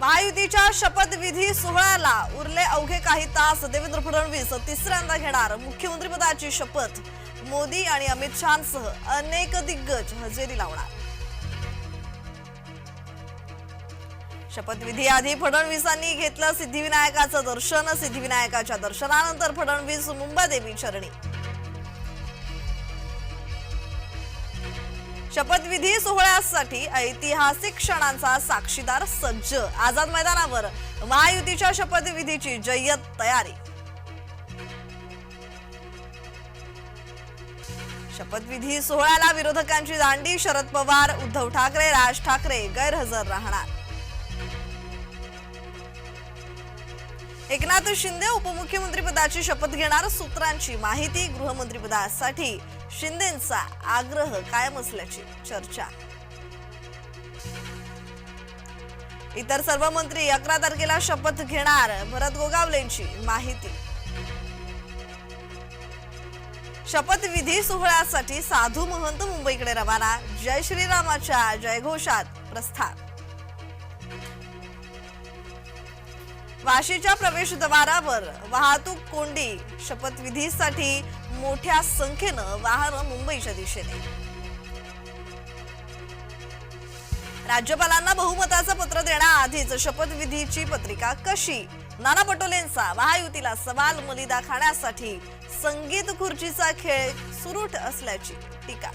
महायुतीच्या शपथविधी सोहळ्याला उरले अवघे काही तास. देवेंद्र फडणवीस तिसऱ्यांदा घेणार मुख्यमंत्रीपदाची शपथ. मोदी आणि अमित शहांसह अनेक दिग्गज हजेरी लावणार. शपथविधी आधी फडणवीसांनी घेतलं सिद्धिविनायकाचं दर्शन. सिद्धिविनायकाच्या दर्शनानंतर फडणवीस मुंबादेवी चरणी. शपथविधी सोहळ्यासाठी ऐतिहासिक क्षणांचा साक्षीदार सज्ज. आझाद मैदानावर महायुतीच्या शपथविधीची जय्यत तयारी. शपथविधी सोहळ्याला विरोधकांची दांडी. शरद पवार, उद्धव ठाकरे, राज ठाकरे गैरहजर राहणार. एकनाथ शिंदे उपमुख्यमंत्रीपदाची शपथ घेणार. सूत्रांची माहिती. गृहमंत्रीपदासाठी शिंदेंचा आग्रह कायम असल्याची चर्चा. इतर सर्व मंत्री 11 तारखेला शपथ घेणार. भरत गोगावलेंची माहिती. शपथविधी सोहळ्यासाठी साधू महंत मुंबईकडे रवाना. जय श्रीरामाच्या जयघोषात प्रस्थान. वाशीच्या प्रवेशद्वारावर वाहतूक कोंडी. शपथविधीसाठी मोठ्या संख्येनं वाहनं मुंबईच्या दिशेने. राज्यपालांना बहुमताचं पत्र देण्याआधीच शपथविधीची पत्रिका कशी? नाना पटोलेंचा महायुतीला सवाल. मलिदा खाण्यासाठी संगीत खुर्चीचा खेळ सुरू असल्याची टीका.